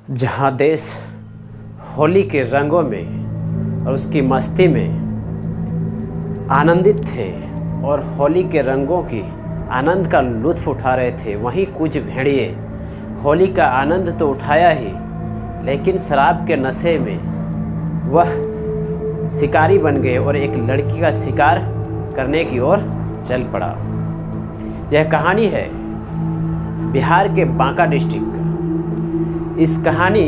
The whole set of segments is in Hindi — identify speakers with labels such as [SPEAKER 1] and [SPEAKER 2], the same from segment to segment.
[SPEAKER 1] जहाँ देश होली के रंगों में और उसकी मस्ती में आनंदित थे और होली के रंगों की आनंद का लुत्फ़ उठा रहे थे, वहीं कुछ भेड़िए होली का आनंद तो उठाया ही, लेकिन शराब के नशे में वह शिकारी बन गए और एक लड़की का शिकार करने की ओर चल पड़ा। यह कहानी है बिहार के बांका डिस्ट्रिक्ट का। इस कहानी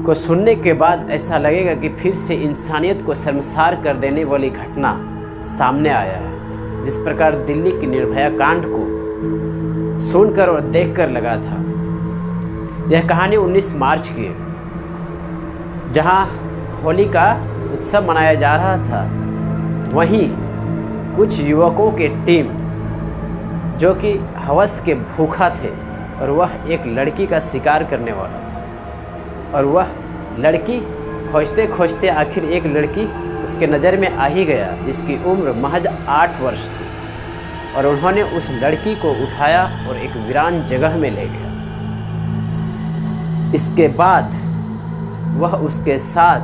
[SPEAKER 1] को सुनने के बाद ऐसा लगेगा कि फिर से इंसानियत को शर्मसार कर देने वाली घटना सामने आया है। जिस प्रकार दिल्ली की निर्भया कांड को सुनकर और देखकर लगा था। यह कहानी 19 मार्च की है, जहां होली का उत्सव मनाया जा रहा था। वहीं कुछ युवकों के टीम जो कि हवस के भूखा थे और वह एक लड़की का शिकार करने वाला था, और वह लड़की खोजते खोजते आखिर एक लड़की उसके नज़र में आ ही गया जिसकी उम्र महज 8 वर्ष थी, और उन्होंने उस लड़की को उठाया और एक वीरान जगह में ले गया। इसके बाद वह उसके साथ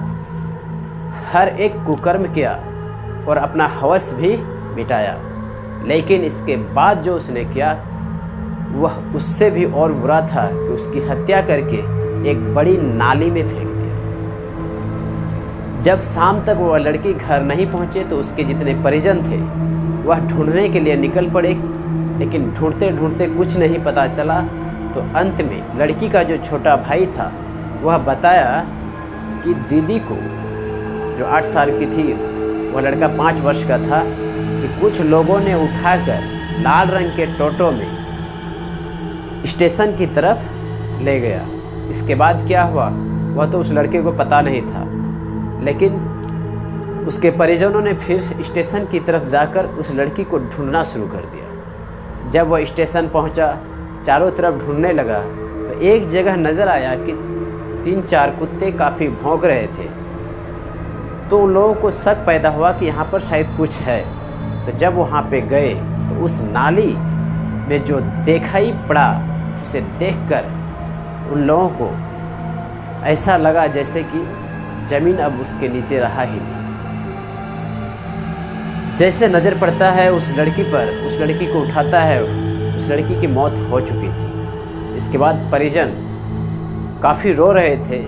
[SPEAKER 1] हर एक कुकर्म किया और अपना हवस भी मिटाया, लेकिन इसके बाद जो उसने किया वह उससे भी और बुरा था कि उसकी हत्या करके एक बड़ी नाली में फेंक दिया। जब शाम तक वह लड़की घर नहीं पहुंचे तो उसके जितने परिजन थे वह ढूंढने के लिए निकल पड़े, लेकिन ढूंढते ढूंढते कुछ नहीं पता चला। तो अंत में लड़की का जो छोटा भाई था वह बताया कि दीदी को, जो 8 साल की थी, वह लड़का 5 वर्ष का था, कि कुछ लोगों ने उठाकर लाल रंग के टोटो में स्टेशन की तरफ ले गया। इसके बाद क्या हुआ वह तो उस लड़के को पता नहीं था, लेकिन उसके परिजनों ने फिर स्टेशन की तरफ जाकर उस लड़की को ढूंढना शुरू कर दिया। जब वह स्टेशन पहुंचा, चारों तरफ ढूंढने लगा तो एक जगह नज़र आया कि 3-4 कुत्ते काफ़ी भौंक रहे थे। तो उन लोगों को शक पैदा हुआ कि यहाँ पर शायद कुछ है। तो जब वहाँ पे गए तो उस नाली में जो दिखाई पड़ा उसे देखकर उन लोगों को ऐसा लगा जैसे कि ज़मीन अब उसके नीचे रहा ही नहीं। जैसे नज़र पड़ता है उस लड़की पर, उस लड़की को उठाता है, उस लड़की की मौत हो चुकी थी। इसके बाद परिजन काफ़ी रो रहे थे,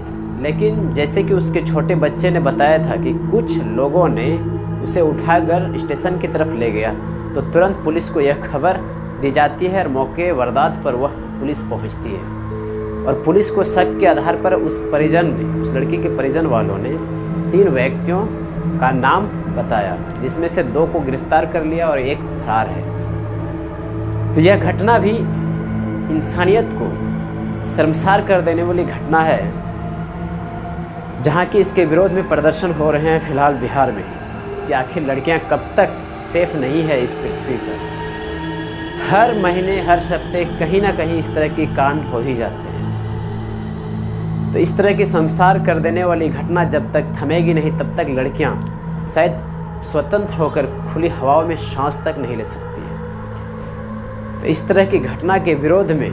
[SPEAKER 1] लेकिन जैसे कि उसके छोटे बच्चे ने बताया था कि कुछ लोगों ने उसे उठाकर स्टेशन की तरफ ले गया, तो तुरंत पुलिस को यह खबर दी जाती है और मौके वारदात पर वह पुलिस पहुंचती है। और पुलिस को शक के आधार पर उस लड़की के परिजन वालों ने 3 व्यक्तियों का नाम बताया, जिसमें से 2 को गिरफ्तार कर लिया और 1 फरार है। तो यह घटना भी इंसानियत को शर्मसार कर देने वाली घटना है, जहाँ की इसके विरोध में प्रदर्शन हो रहे हैं फिलहाल बिहार में, कि आखिर लड़कियां कब तक सेफ नहीं है इस पृथ्वी पर। हर महीने हर सप्ताह कहीं ना कहीं इस तरह की कांड हो ही जाते हैं। तो इस तरह की शर्मसार कर देने वाली घटना जब तक थमेगी नहीं तब तक लड़कियां शायद स्वतंत्र होकर खुली हवाओं में सांस तक नहीं ले सकती हैं। तो इस तरह की घटना के विरोध में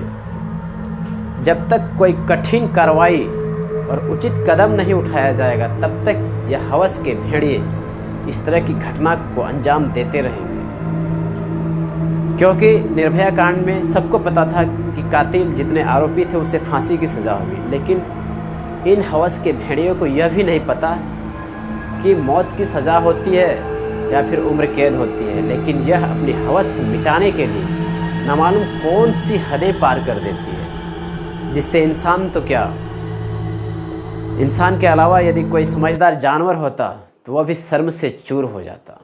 [SPEAKER 1] जब तक कोई कठिन कार्रवाई और उचित कदम नहीं उठाया जाएगा तब तक यह हवस के भेड़िए इस तरह की घटना को अंजाम देते रहेंगे। क्योंकि निर्भया कांड में सबको पता था कि कातिल जितने आरोपी थे उसे फांसी की सज़ा होगी, लेकिन इन हवस के भेड़ियों को यह भी नहीं पता कि मौत की सज़ा होती है या फिर उम्र कैद होती है। लेकिन यह अपनी हवस मिटाने के लिए न मालूम कौन सी हदें पार कर देती है, जिससे इंसान तो क्या, इंसान के अलावा यदि कोई समझदार जानवर होता तो वह भी शर्म से चूर हो जाता।